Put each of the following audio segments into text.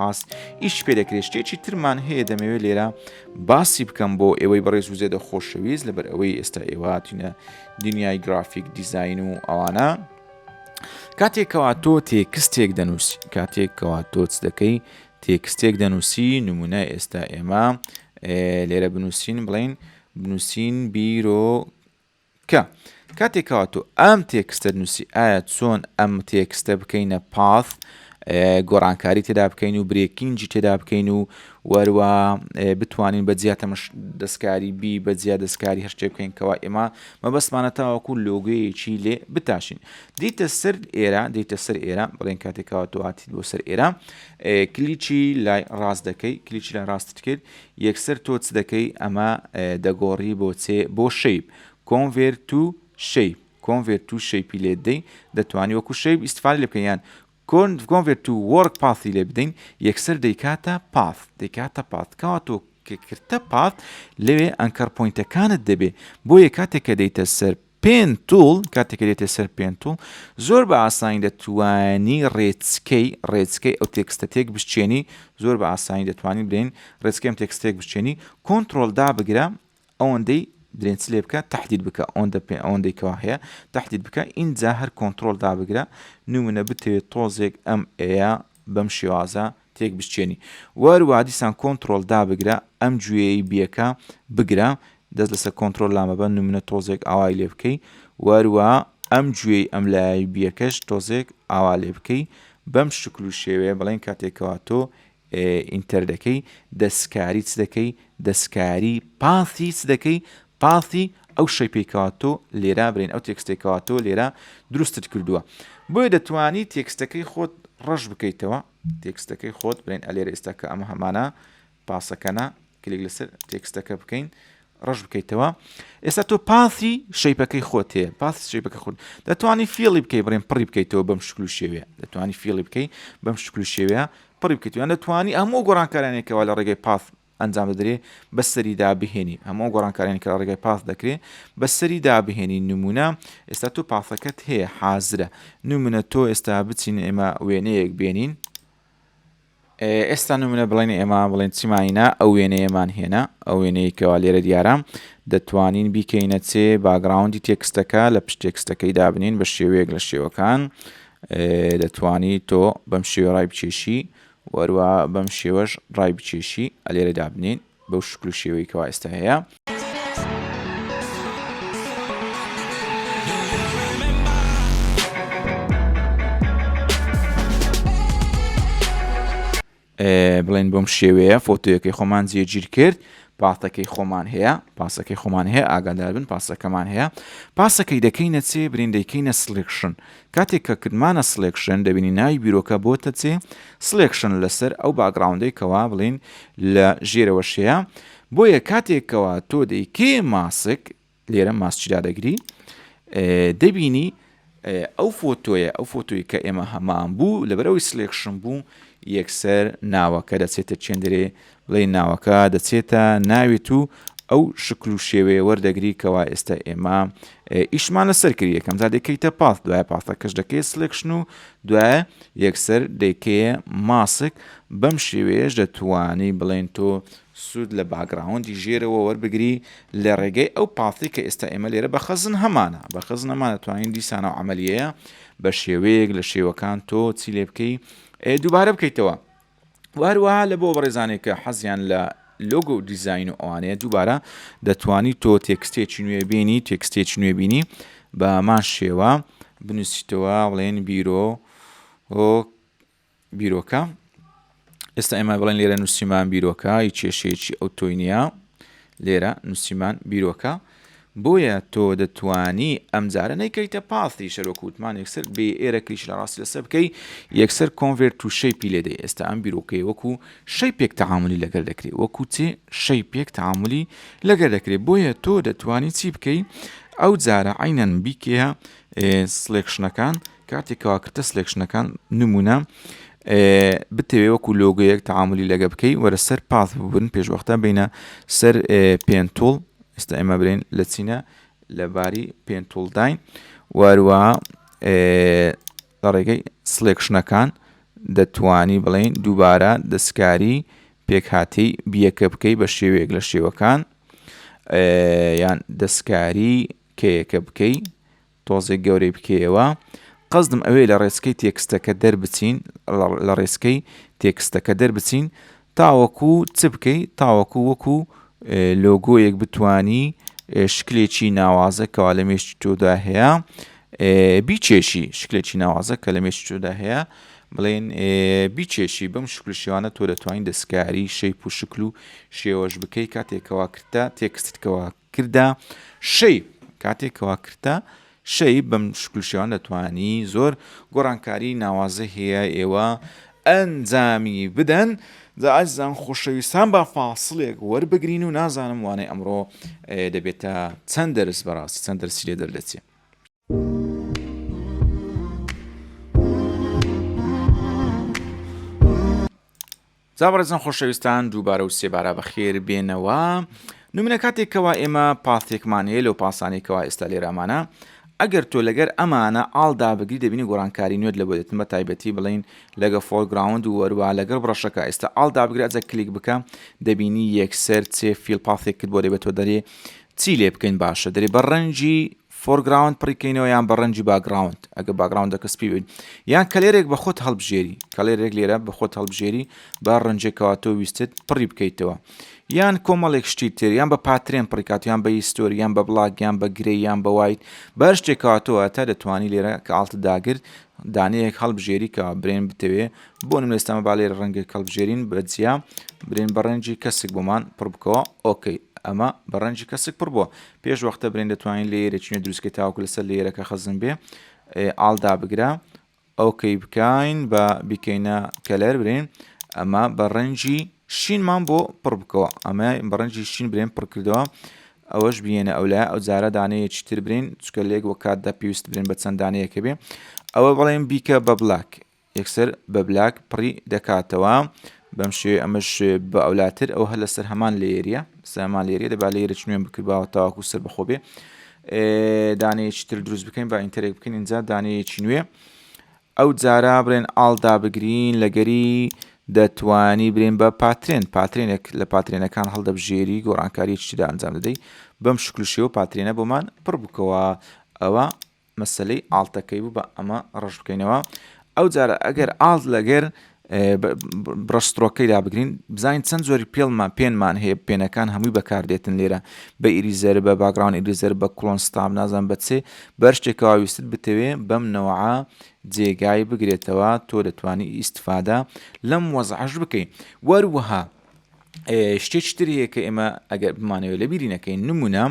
خاص ئیش پێ دەکرێت شتێکی ترمان هەیە دەمەوێت لێرە باسی بکەم بۆ ئێوەی بەڕێز و زێدە خۆشەویست لەبەر ئەوەی ئێستا ئێواتینە دنیای گرافیک دیزاین و ئەوانە کاتێکەوە تۆ تێکستێک دەنووسی کاتێکەوە تۆ چ دەکەی تێکستێک دەنووسی نمونە ئێستا ئێمە لێرە بنووسین بڵین بنووسین بیرۆکە کاتێکەوە تۆ ئەم تێکستە نووسی ئایا چۆن ئەم تێکستە بکەینە پاث گۆڕانکاری تێدا بکەین و برێکینجی تێدا بکەین و وەروە بتوانین بەجیاتە دەستکاری بی بەجیا دەستکاری هەر شتێک بکەین کەوا ئێمە مەبەستمانە تاوەکو لۆگۆیەکی لێ بتاشین دیتە سەر ئێرە بڵێن کاتێکەوە تۆ هاتیت بۆ سەر ئێرە کلیچی لای ڕاست دەکەی کلیچی لای ڕاستت کرد یەکسەر تۆ چ دەکەی ئەمە دەگۆڕی بۆ شەیپ convert to shape لێ دەی دەتوانی وەکو شەیپ ئیستفادە لێ بکەین یان convert to work path لێ بدەین یەکسەر دەیکاتە path کەوا تۆ کردتە path لەوێ ئەنکەر پۆینتەکانت دەبێ بۆیە کاتێککە دەیتە سەر پێن توڵ کاتێککە دێتە سەر پێن توڵ زۆر بە ئاسانی دەتوانی ڕێچکەی ئەو تێکستە تێک بشتێنی زۆر بە ئاسانی دەتوانین برێن ڕێچکەم تێکستێک بشتێنی کۆنتڕۆڵ دابگرە ئەوەندەی درێنچ لێ بکە تهدید بکە ئەوەندەیکەوە هەیە تهدید بکە ئینجا هەر کۆنتڕۆڵ دابگرە نمونە بتەوێت تۆزێک ئەم ئەیە بەم شێوازە تێک بشتێنی وەروە دیسان کۆنتڕۆڵ دابگرە ئەم گوێی بیەکە بگرە دەست لەسەر کۆنتڕۆل لامەبە نمونە تۆزێک ئاوای لێ بکەی وەروە ئەم گوێی ئەم لای بیەکەش تۆزێک ئاوا لێ بکەی بەم شکل و شێوەیە بڵێن کاتێکەوە تۆ ئینتەر دەکەی دەستکاری چ دەکەی دەستکاری پاثی چ دەکەی پاثی ئەو شەیپێکەوە تۆ لێرە برێن ئەو تێکستێکەوە تۆ لێرە دروستت کردووە بۆیە دەتوانی تێکستەکەی خۆت ڕەش بکەیتەوە تێکستەکەی خۆت برێن ئەلێرە ئێستا کە ئەمە هەمانە پاسەکەنە کلیک لەسەر تێکستەکە بکەین ڕەش بکەیتەوە ئێستا تۆ پاثی شەیپەکەی خۆت هەیە پاثی شەیپەکە خۆت دەتوانی فێڵی بکەی بڕێن پڕی بکەیتەوە بەم شکل و شێوەیە دەتوانی فێڵی بکەی بەم شکل و شێوەیە پڕی بکەیتەوە یان دەتوانی هەموو گۆڕانکارانێکەوە لە ڕێگەی پاث ئەنجام دەدرێت بەسەریدا بهێنی هەموو گۆڕانکارانی کە ڕێگەی پاث دەکرێت بەسەریدا بهێنی نمونە ئێستا تۆ پاثەکەت هەیە حازرە نمونە تۆ ئێستا بچین ئێمە وێنەیەک بێنین ئێستا نمونە بڵێن ئێمە بڵێن چیمانینە ئەو وێنەیەمان هێنا ئەو وێنەیەکەوە لێرە دیارە دەتوانین بیکەینە چێ باگراوندی تێکستەکە لە پشت تێکستەکەی دابنین بە شێوەیەک لە شێوەکان دەتوانی تۆ بەم شێوە ڕای بچێشی وەروە بەم شێوەش ڕای بچێشی ئەلێرە دابنین بەو شکل و شێوەی کەوا ئێستا هەیە بڵێن بۆم شێوەیە فۆتۆیەکەی خۆمان جێگیر کرد پاثەکەی خۆمان هەیە پاسەکەی خۆمان هەیە ئاگادار بن پاسەکەمان هەیە پاسەکەی دەکەینە چێ برین دەیکەینە سلێکشن کاتێک کە کردمانە سلێکشن دەبینی ناوی بیرۆکە بۆتە چێ سلێکشن لەسەر ئەو باگراوندەی کەوا بڵین لە ژێرەوەشەیە بۆیە کاتێکەوە تۆ دەیکێ ماسک لێرە ماسچیدا دەگری دەبینی ئەو فۆتۆی کە ئێمە هەمان بوو لەبەرەوەی سلێکشن بوو یەکسەر ناوەکە دەچێتە چێندرێ بڵێ ناوەکە دەچێتە ناوێت و ئەو شکل و شێوەیە وەردەگری کەوا ئێستا ئێمە ئیشمان لەسەر کردی یەکەم جا دەکەیتە پاث دوایە پاثەکەش دەکەی سلێکشن و دوایە یەکسەر دەیکەیە ماسک بەم شێوەیەش دەتوانی بڵێن تۆ سوود لە باگراوندی ژێرەوە وەربگری لە ڕێگەی ئەو پاثی کە ئێستا ئێمە لێرە بە خەزن هەمانە بە خەزن هەمانە توانین دیسانە و عەمەلیەیە بە شێوەیەک لە شێوەکان تۆ چی لێ بکەی دووبارە بکەیتەوە وهروەها لە بۆ بەڕێزانێک کە حەزیان لە لۆگۆ و دیزاین و ئەوانەیە دووبارە دەتوانی تۆ تێکستێکی نوێ بینی تێکستێکی نوێ بینی بە هەمان شێوە بنووسیتەوە بڵێن بیرۆکە ئێستا ئێمە بڵێن لێرە نووسیمان بیرۆکە هیچ کێشەیەکی ئەو تۆی نییە لێرە نووسیمان بیرۆکە بۆیە تۆ دەتوانی ئەمجارە نەیکەیتە پاثی شەرۆکوتمان یەکسەر بێ ئێرە کلیش لە ڕاستی لەسەر بکەی یەکسەر convert to shape لێ دەی ئێستا ئەم بیرۆکەی وەکو شەیپێک تەعاملی لەگەر دەکرێت وەکو چێ شەیپێک تەعاملی لەگەر دەکرێت بۆیە تۆ دەتوانی چی بکەی ئەو جارە عینەن بیکەیە سلێکشنەکان کاتێکەوە کردە سلێکشنەکان نمونە بتەوێ وەکو لۆگۆیەک تەعاملی لەگە بکەی وەرە سەر پاث ببن پێشوەختە بینە سەر پێن توڵ ئێستا ئێمە برێن لە چینە لەباری پێن توڵ داین وەروە لە ڕێگەی سلێکشنەکان دەتوانی بڵێن دووبارە دەستکاری پێکهاتی بیەکە بکەی بە شێوەیەک لە شێوەکان یان دەستکاری کەیەکە بکەی تۆزێک گەورەی بکەیەوە. قەزدم ئەوەیە لە ڕێسکەی تێکستەکە دەربچین لە ڕێسکەی تێکستەکە دەربچین تاوەکو چ بکەی تاوەکو وەکو لۆگۆیەک بتانی شکلێکی ناوازە کەوا لە مێشتی تۆدا هەیە بیچێشی شکلێکی ناوازە کە لە مێشتی تۆدا هەیە بڵێن بیچێشی بەم شکل شێوانە تۆ دەتوانین دەستکاری شەیپ و شکل و شێوەش بکەی کاتێکەوە کردە تێکستتکەوە کردا شەیپ کاتێکەوە کردە شەیپ بەم شکل شێوان دەتوانی زۆر گۆڕانکاری ناوازە هەیە ئێوە ئەنجامی بدەن. ئازیزان خۆشەویستان با فاسڵێک وەربگرین و نازانم وانەی ئەمڕۆ دەبێتە چەند دەرس بەڕاستی چەند دەرسی لێ دەردەچێت. زابڕێزان خۆشەویستان دووبارە و سێبارە بەخێر بێنەوە نمونە کاتێکەوە ئێمە پاڵێکمان هەیە لەو پاسانێکەوە ئێستا لێرامانە ئەگەر تۆ لەگەر ئەمانە ئاڵدا بگری دەبینی گۆڕانکاری نوێت لە بۆ دێتن بە تایبەتی بڵین لەگە فۆرگراوند و وەروە لەگەر بڕەشەکە ئێستا ئاڵدا بگرێت ئەجە کلیک بکە دەبینی یەکسەر چێ فیل پاڵێک کرد بۆ دەبێت تۆ دەرێ چی لێ بکەین باشە دەرێ بە ڕەنجی فۆرگراوند پڕیکەینەوە یان بە ڕەنجی باگراوند ئەگە باگراوندەکە سپی بین یان کەلێرێک بە خۆت هەڵبژێری کەلێرێک لێرە بە خۆت هەڵبژێری با ڕەنجێکەوە تۆ ویستت پڕی بکەیتەوە یان کۆمەڵێک شتی تر یان بە پاترێن پڕیکات یان بە هیستۆری یان بە بڵاگ یان بە گرەی یان بە وایت بە شتێکەوەتەوە تا دەتوانی لێرە کە ئاڵتە داگرت دانەیەک هەڵبژێری کە برێن بتەوێ بۆ نم ئێستامە با لێرە ڕەنگێک هەڵبژێرین بەجیا برێن بە ڕەنجی کەسێک بۆمان پڕ بکەوە ئۆکەی ئەمە بە ڕەنجی کەسێک پڕ بووە پێش وەختە برێن دەتوانین لێرەچینە دروستکە تاوەکو لەسەر لێرەکە خەزم بێ ئاڵدا بگرە ئۆکەی بکاین بە بیکەینە کەلەر برێن ئەمە بە ڕەنجی شینمان بۆ پڕ بکەوە ئەمە بە ڕەنجی شین برێن پڕ کردەوە ئەوەش بێنە ئەولە ئەو جارە دانەیەکی تر برین چکە لێک وە کاتدا پێویست برێن بە چەند دانەیەکە بێ ئەوە بەڵێن بیکە بە بلاک یەکسەر بە بلاک پڕی دەکاتەوە بەم شێوەیە ئەمەش بە ئەولاتر ئەو هە لەسەر هەمان لێریە سەمان لێریە دەبا لێرە نوێن بکردباوە تاواکو سەر بەخۆ بێ دانەیەکی تر دروست بکەین با ئینتەرێک بکەین اینجا دانەیەکی نوێ ئەو جارە برێن ئاڵدا بگرین لەگەری دەتوانی برێن بە پاترێنێک لە پاترێنەکان هەڵدەبژێری گۆڕانکاریەکیدا ئەنجام دەدەی بەم شکلشێ و پاترێنە بۆمان پڕ بکەوە ئەوە مەسلەی ئاڵتەکەی بوو بە ئەمە ڕەش بکەینەوە ئەو جارە ئەگەر ئاڵ لەگەر برەستڕۆکەیدا بگرین بزانین چەند زۆری پێنمان هەیە پێنەکان هەمووی بەکاردێتن لێرە بە ئیریزەر بە باگراون ئیریزەر بە کلۆنستام نازان بەچێ بەر شتێکەوە ویستت بتەوێ بەم نەوەعە جێگای بگرێتەوە تۆ دەتوانی ئیسفادە لەم وەزعەش بکەین وەروەها شتێکی تر هەیە کە ئێمە ئەگەر بمانەوێت لە بیری نەکەین نمونە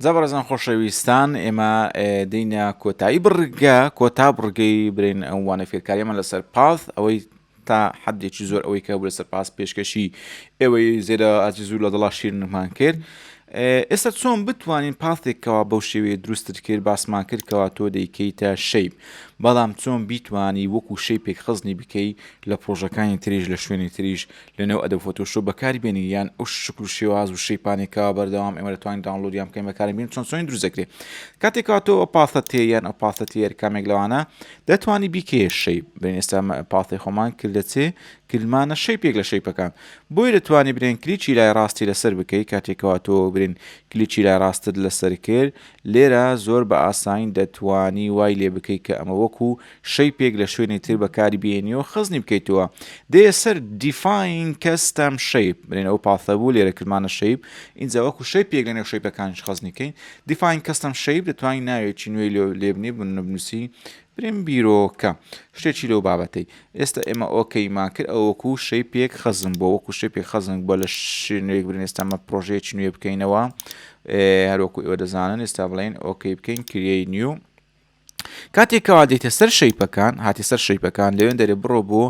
زەبەرەزان خۆشەویستان ئێمە دەینە کۆتایی کۆتا بڕگەی برێن ئەوانە فێرکاریەمان لەسەر پاڵ ئەوەی تا حدێکی زۆر ئەوەی کە بوو لەسەر پاس پێشکەشی ئێوەی زێرە ئاجی زوو لە دڵا شیرنمان کرد ئێستا چۆن بتوانین پاڵێکەوە بەو شێوەیە دروستت کرد باسمان کردکەوە تۆ دەیکەیتە شەیپ بەڵام چۆن بیتوانی وەکو شەیپێک خزنی بکەی لە پرۆژەکانی تریژ لە شوێنی تریژ لەنێو ئەدە فۆتۆشۆ بەکاری بێنی یان ئەو شکل و شێواز و شەیپانێکەوە بەردەوام ئێمە دەتوانین داونلۆدیان بکەین بەکاری بێن چۆن دروستەکرێت کاتێکەوە تۆ ئەو پاڵە تێ یان ئەو پاڵە تێر کامێک لەوانە دەتوانی بیکەیە شەیپ بێن ئێستا پاڵی خۆمان کردە چێ کلمانە شەیپێک لە شەیپەکان بۆی دەتوانی برێن کلیکی لای ڕاستی لەسەر بکەی کاتێکەوە تۆ برێن کلیکی لای ڕاستت لەسەر کرد لێرە زۆر بە ئاساین دەتوانی وای لێ بکەی کە ئەمە وەکو شەیپێک لە شوێنی تر بەکاری بێنیەوە خزنی بکەیتەوە دێ سەر دیفاین کەستەم شەیپ برێن ئەو پاڵە بوو لێرە کلمانە شەیپ اینجا وەکو شەیپێک لەنێو شەیپەکانش خزنیکەین دیفاین کەستەم شەیپ دەتوانین ناوێکی نوێی لێ بنێ بنووسی برێن بیرۆکە شتێکی لەو بابەتەی ئێستا ئێمە ئۆکەیمان کرد ئەوەکو شەیپێک خەزم بۆ وەکو شەیپێک خەزم بۆ لە شوێنێک برێن ئێستامە پرۆژەیەکی نوێ بکەینەوە هەروەکو ئێوە دەزانن ئێستا بڵێن ئۆکەی بکەین کریەی نیو کاتێکەوە دێتە سەر شەیپەکان هاتی سەر شەیپەکان لەوێن دەرێ بڕۆ بۆ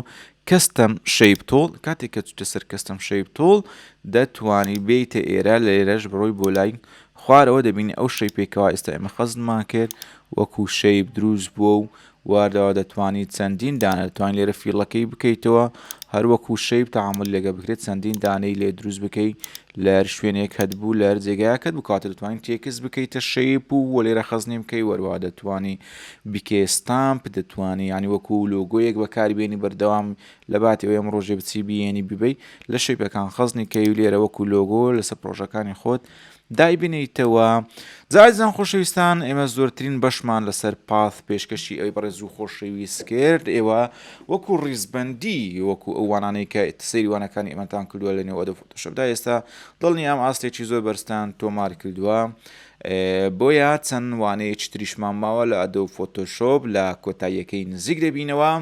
کەستەم شەیپ تۆڵ کاتێککە چتە سەر کەستەم شەیپ تۆڵ دەتوانی بێتە ئێرە لە ئێرەش بڕۆی بۆ لای خوارەوە دەبینی ئەو شەیپێکەوە ئێستا ئێمە خەزمان کرد وەکو شەیپ دروست بووە و واردەوە دەتوانیت چەندین دانە دەتوانین لێرە فیڵەکەی بکەیتەوە هەروەکو شەیب تەعامل لەگە بکرێت چەندین دانەی لێ دروست بکەیت لەر شوێنێک هەتبوو لەر جێگایەکەت بکاتە دەتوانین تێکس بکەیتە شەیپ و لێرە خەزنی بکەی وەروە دەتوانی بکێ ستامپ دەتوانی ینی وەکو لۆگۆیەک بەکاربیێنی بەردەوام لە باتەوەی ئەم ڕۆژێ بچی بێنی ببەی لە شەیپەکان خەزنی کەی و لێرە وەکو لۆگۆ لەسەر پرۆژەکانی خۆت دایبنیتەوە. جایزان خۆشەویستان ئێمە زۆرترین بەشمان لەسەر پاث پێشکەشی ئەوی بەڕێز و خۆشەویست کرد ئێوە وەکو ڕیزبەندی وەکو ئەوانانەی کە سەیریوانەکانی ئێمەتان کردووە لە نێو ئەدۆ فۆتۆشۆپدا ئێستا دڵنی ئەم ئاستێکی زۆر بەرزتان تۆمار کردووە بۆیە چەند وانەیەکی تریشمان ماوە لە ئەدۆ فۆتۆشۆپ لە کۆتاییەکەی نزیک دەبینەوە.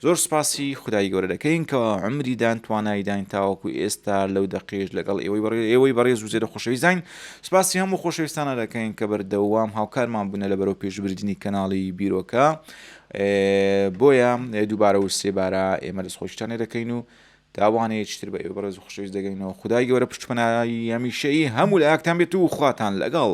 زۆر سپاسی خدای گەورە دەکەین کە عمریدان توانایدان تاوەکو ئێستا لەو دەقێژ لەگەڵ ئێوەی بەڕێز و زێرە خۆشەویستین سپاسی هەموو خۆشەویستانە دەکەین کە بەردەوام هاوکارمان بوونە لە بەرەو پێشبردننی کەناڵی بیرۆکە بۆیە دووبارە و سێبارە ئێمە دەستخۆشتانێ دەکەین و داوانەیەکتر بە ئێوە بەڕێز و خۆشەویست دەگەینەوە خدای گەورە پشتپەنایی هەمیشەیی هەموو لە ئاکتان بێت و خواتان لەگەڵ